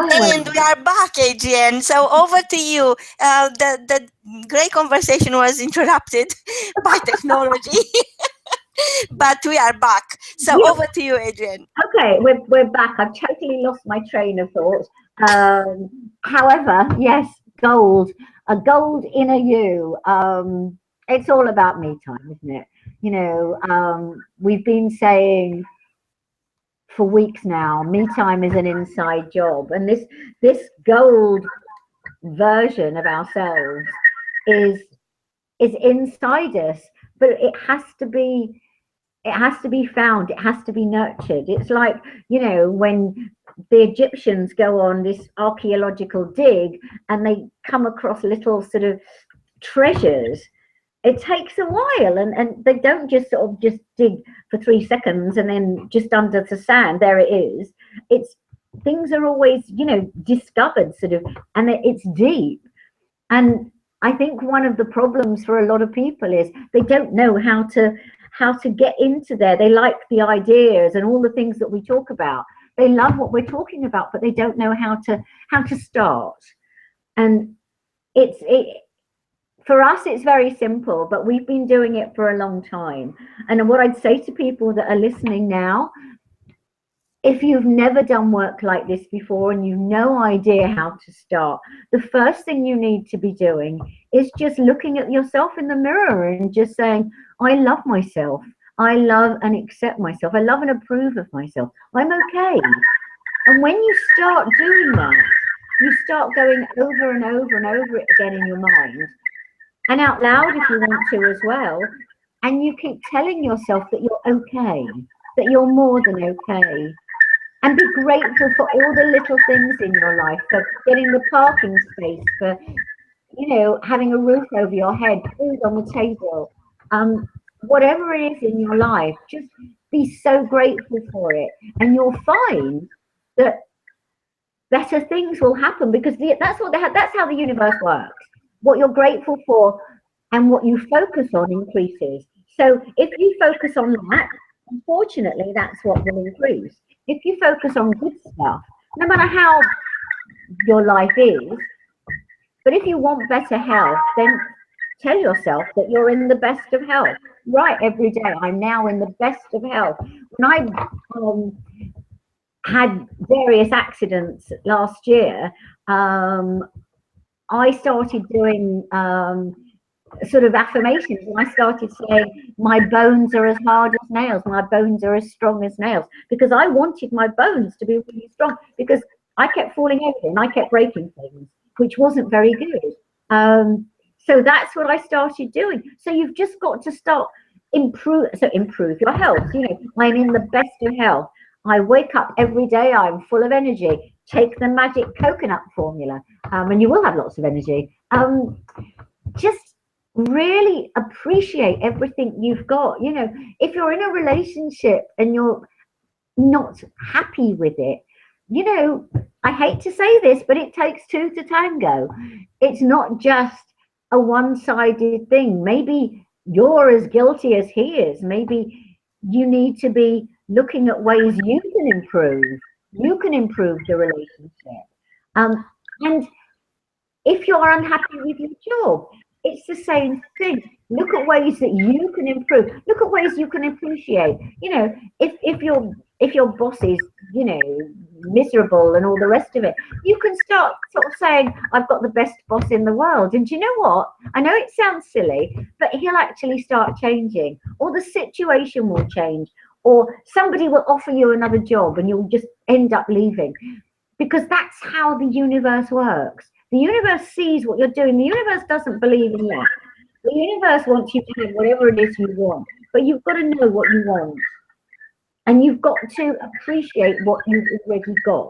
And we are back, Adrienne. So over to you. The great conversation was interrupted by technology, but we are back. So over to you, Adrienne. Okay, we're back. I've totally lost my train of thought. However, yes, gold, a gold inner you. It's all about me time, isn't it? You know, we've been saying for weeks now, me time is an inside job, and this gold version of ourselves is inside us, but it has to be found, it has to be nurtured. It's like, you know, when the Egyptians go on this archaeological dig and they come across little sort of treasures, it takes a while, and they don't just sort of just dig for 3 seconds and then just under the sand there it is. It's things are always, you know, discovered sort of, and it's deep. And I think one of the problems for a lot of people is they don't know how to get into there. They like the ideas and all the things that we talk about. They love what we're talking about, but they don't know how to start. And for us, it's very simple, but we've been doing it for a long time. And what I'd say to people that are listening now, if you've never done work like this before and you've no idea how to start, the first thing you need to be doing is just looking at yourself in the mirror and just saying, I love myself. I love and accept myself. I love and approve of myself. I'm okay. And when you start doing that, you start going over and over and over it again in your mind and out loud if you want to as well. And you keep telling yourself that you're okay, that you're more than okay. And be grateful for all the little things in your life, for getting the parking space, for, you know, having a roof over your head, food on the table, whatever it is in your life, just be so grateful for it. And you'll find that better things will happen, because that's how the universe works. What you're grateful for and what you focus on increases. So if you focus on that, unfortunately, that's what will increase. If you focus on good stuff, no matter how your life is, but if you want better health, then tell yourself that you're in the best of health. Right, every day, I'm now in the best of health. When I had various accidents last year, I started doing sort of affirmations, and I started saying, my bones are as hard as nails, my bones are as strong as nails, because I wanted my bones to be really strong, because I kept falling over and I kept breaking things, which wasn't very good. So that's what I started doing. So you've just got to start improve your health. You know, I'm in the best of health. I wake up every day, I'm full of energy. Take the magic coconut formula, and you will have lots of energy. Just really appreciate everything you've got. You know, if you're in a relationship and you're not happy with it, you know, I hate to say this, but it takes two to tango. It's not just a one-sided thing. Maybe you're as guilty as he is. Maybe you need to be looking at ways you can improve. You can improve the relationship. And if you're unhappy with your job, it's the same thing. Look at ways that you can improve. Look at ways you can appreciate. You know, if your boss is, you know, miserable and all the rest of it, you can start sort of saying, I've got the best boss in the world. And do you know what? I know it sounds silly, but he'll actually start changing, or the situation will change, or somebody will offer you another job and you'll just end up leaving, because that's how the universe works. The universe sees what you're doing. The universe doesn't believe in that. The universe wants you to have whatever it is you want, but you've got to know what you want. And you've got to appreciate what you've already got.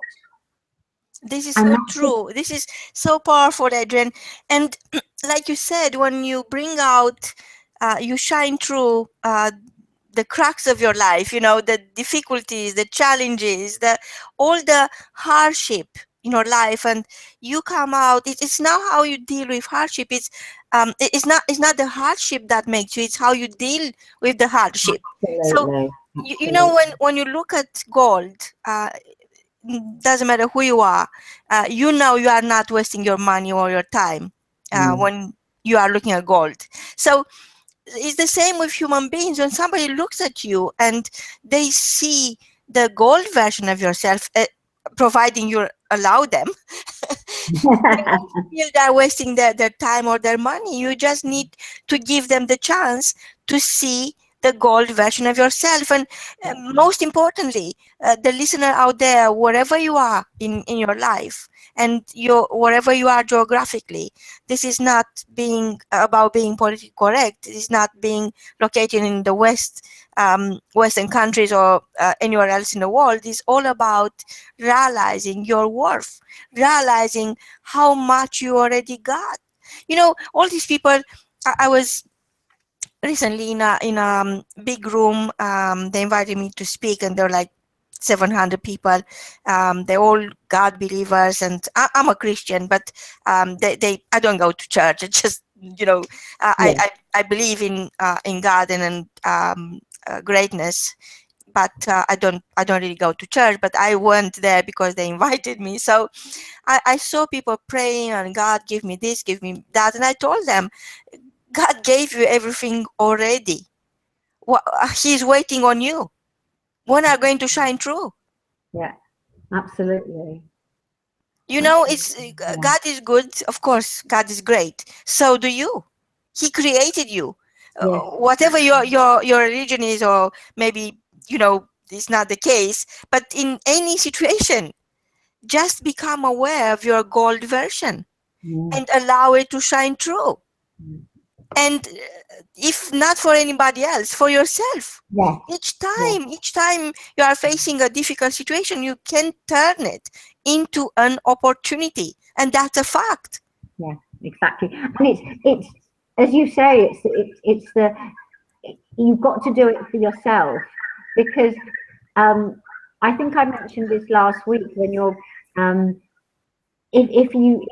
This is so true. This is so powerful, Adrienne. And like you said, when you bring out, you shine through the cracks of your life, you know, the difficulties, the challenges, all the hardship in your life, and you come out. It's not how you deal with hardship. It's not the hardship that makes you. It's how you deal with the hardship. Absolutely. So you know, when you look at gold, doesn't matter who you are, you know you are not wasting your money or your time when you are looking at gold. So it's the same with human beings. When somebody looks at you and they see the gold version of yourself, providing you allow them, they won't feel they're wasting their time or their money. You just need to give them the chance to see the gold version of yourself. And most importantly, the listener out there, wherever you are in your life, and wherever you are geographically, this is not being about being politically correct. It is not being located in the Western countries or anywhere else in the world. It's all about realizing your worth, realizing how much you already got. All these people. I was recently in a big room. They invited me to speak, and there were like 700 people. They're all God believers, and I'm a Christian, but they I don't go to church. It's just I believe in God and in greatness, but I don't really go to church. But I went there because they invited me. So I saw people praying, and God, give me this, give me that, and I told them, God gave you everything already. He's waiting on you. When are you going to shine through? Yeah, absolutely. It's God is good. Of course, God is great. So do you. He created you. Yes. Whatever your religion is, or maybe it's not the case. But in any situation, just become aware of your gold version and allow it to shine through. And if not for anybody else, for yourself. Yeah. Each time you are facing a difficult situation, you can turn it into an opportunity, and that's a fact. Yeah, exactly. And it's as you say, it's the you've got to do it for yourself, because I think I mentioned this last week when you're if you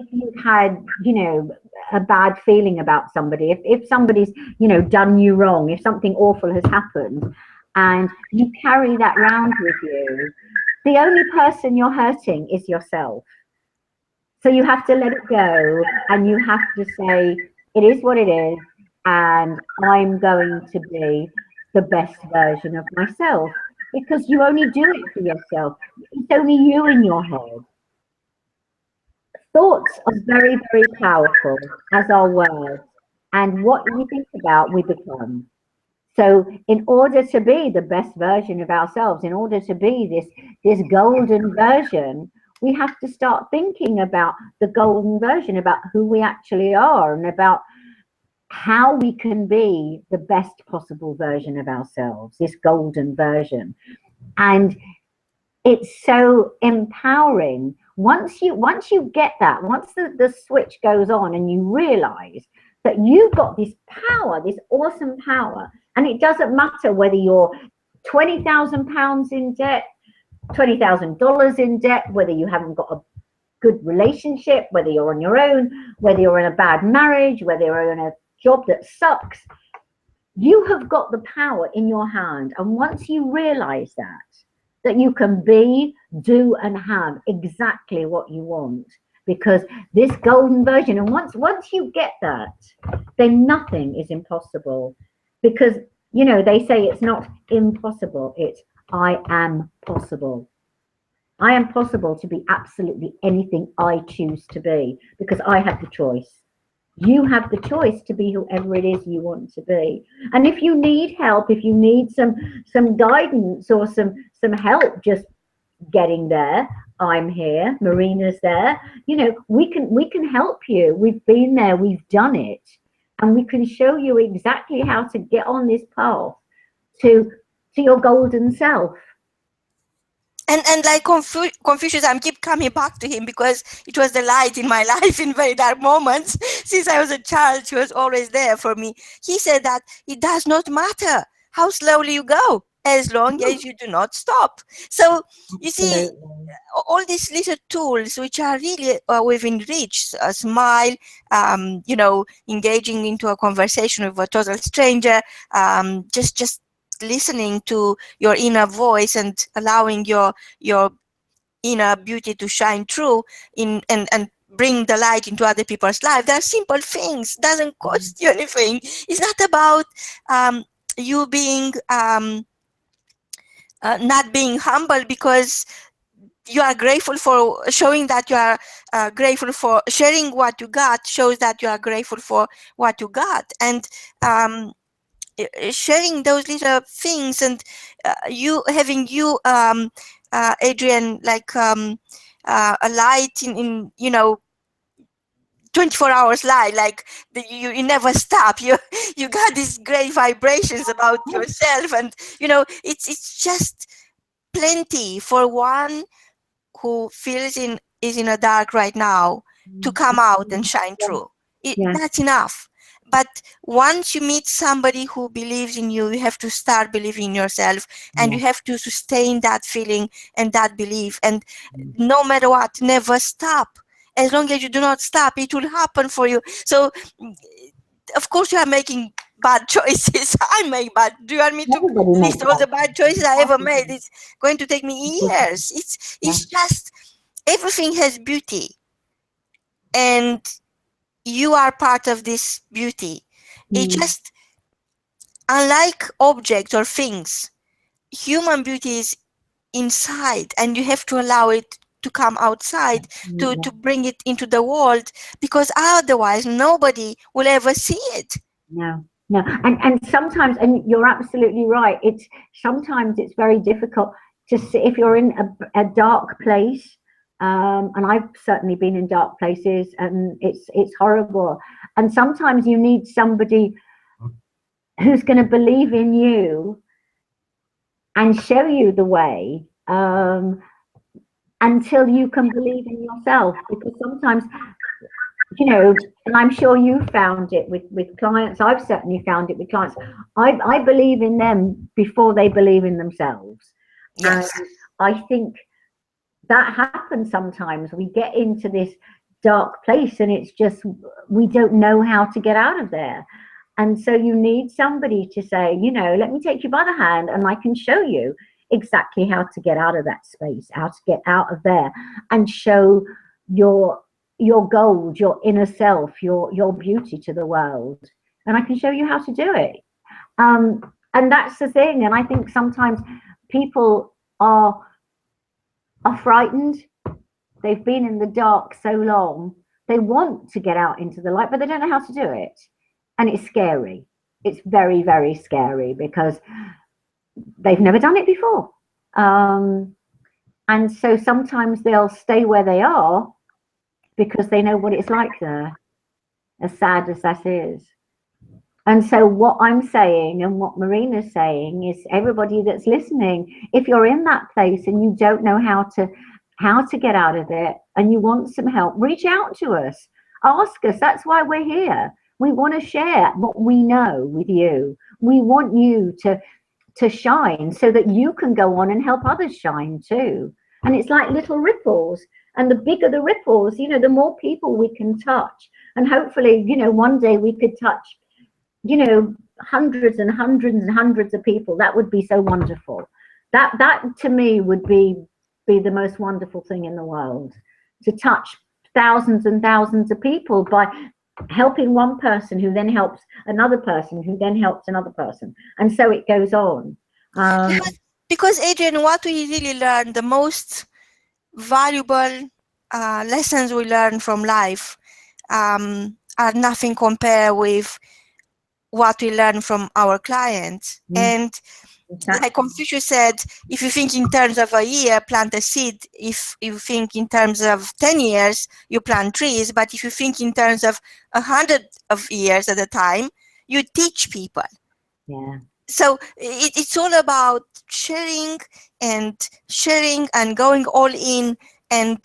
had a bad feeling about somebody, if somebody's done you wrong, if something awful has happened and you carry that round with you, the only person you're hurting is yourself. So you have to let it go, and you have to say, it is what it is, and I'm going to be the best version of myself, because you only do it for yourself. It's only you in your head. Thoughts are very, very powerful, as are words. And what we think about, we become. So in order to be the best version of ourselves, in order to be this golden version, we have to start thinking about the golden version, about who we actually are, and about how we can be the best possible version of ourselves, this golden version. And it's so empowering once you get that, once the switch goes on and you realize that you've got this power, this awesome power. And it doesn't matter whether you're £20,000 in debt, $20,000 in debt, whether you haven't got a good relationship, whether you're on your own, whether you're in a bad marriage, whether you're in a job that sucks. You have got the power in your hand. And once you realize that you can be, do, and have exactly what you want, because this golden version, and once you get that, then nothing is impossible. Because they say it's not impossible, it's I am possible. I am possible to be absolutely anything I choose to be, because I have the choice. You have the choice to be whoever it is you want to be. And if you need help, if you need some guidance or some help just getting there, I'm here. Marina's there. We can help you. We've been there. We've done it, and we can show you exactly how to get on this path to your golden self. And like Confucius, I keep coming back to him because it was the light in my life in very dark moments. Since I was a child, he was always there for me. He said that it does not matter how slowly you go, as long as you do not stop. So you see, all these little tools, which are really within reach, a smile, engaging into a conversation with a total stranger, just listening to your inner voice and allowing your inner beauty to shine through and bring the light into other people's life. There are simple things, doesn't cost you anything. It's not about you being not being humble because you are grateful for showing that you are grateful for sharing what you got, shows that you are grateful for what you got. And sharing those little things, and you having you Adrienne, like a light in 24 hours light, like you never stop. You got these great vibrations about yourself, and it's just plenty for one who is in a dark right now to come out and shine through. That's enough. But once you meet somebody who believes in you, you have to start believing in yourself, and you have to sustain that feeling and that belief. And no matter what, never stop. As long as you do not stop, it will happen for you. So, of course, you are making bad choices. I make bad. Do you want me to list all the bad choices I ever made? It's going to take me years. It's just everything has beauty, and you are part of this beauty. It just, unlike objects or things, human beauty is inside, and you have to allow it to come outside to bring it into the world, because otherwise nobody will ever see it. No, and sometimes, and you're absolutely right, sometimes it's very difficult to see if you're in a dark place, and I've certainly been in dark places, and it's horrible. And sometimes you need somebody who's going to believe in you and show you the way, until you can believe in yourself. Because sometimes, and I'm sure you found it with clients. I've certainly found it with clients. I believe in them before they believe in themselves. Yes. And I think that happens sometimes. We get into this dark place, and it's just, we don't know how to get out of there. And so you need somebody to say, let me take you by the hand, and I can show you exactly how to get out of that space, how to get out of there, and show your gold, your inner self, your beauty to the world. And I can show you how to do it. And that's the thing. And I think sometimes people are frightened. They've been in the dark so long. They want to get out into the light, but they don't know how to do it. And it's scary. It's very, very scary, because they've never done it before. And so sometimes they'll stay where they are because they know what it's like there, as sad as that is. And so what I'm saying, and what Marina's saying, is everybody that's listening, if you're in that place and you don't know how to get out of it, and you want some help, reach out to us. Ask us. That's why we're here. We want to share what we know with you. We want you to shine so that you can go on and help others shine too. And it's like little ripples. And the bigger the ripples, the more people we can touch. And hopefully, one day we could touch, hundreds and hundreds and hundreds of people. That would be so wonderful. That to me would be the most wonderful thing in the world, to touch thousands and thousands of people by helping one person, who then helps another person, who then helps another person, and so it goes on. Because Adrienne, what we really learn, the most valuable lessons we learn from life are nothing compared with what we learn from our clients. And like Confucius said, if you think in terms of a year, plant a seed. If you think in terms of 10 years, you plant trees. But if you think in terms of 100 of years at a time, you teach people. Yeah. So it's all about sharing and going all in, and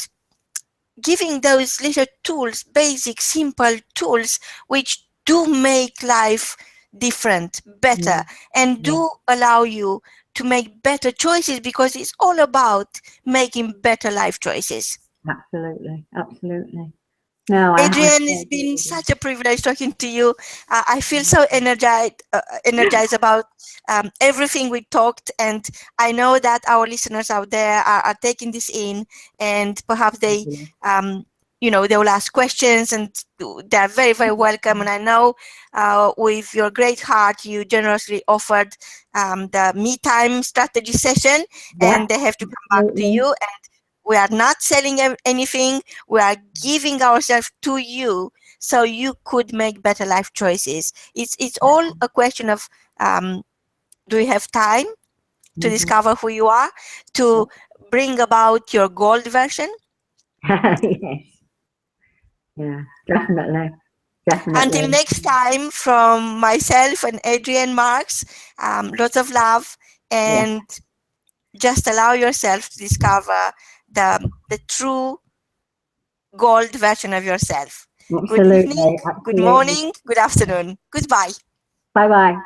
giving those little tools, basic, simple tools, which do make life different, better, and do allow you to make better choices, because it's all about making better life choices. Absolutely, absolutely. No, I Adrienne, it's totally been agree. such a privilege talking to you. I feel so energized about everything we talked, and I know that our listeners out there are taking this in, and perhaps they, they will ask questions, and they are very, very welcome. And I know with your great heart, you generously offered the Me Time strategy session, Yeah, and they have to come back to absolutely. you. We are not selling anything. We are giving ourselves to you so you could make better life choices. It's all a question of do you have time to Mhm. discover who you are, to bring about your gold version? Yes, yeah, definitely, Until definitely. next time, from myself and Adrienne Marks, lots of love, Yeah, and just allow yourself to discover the true gold version of yourself. Good evening, absolutely, good absolutely. morning, good afternoon. Goodbye. Bye bye.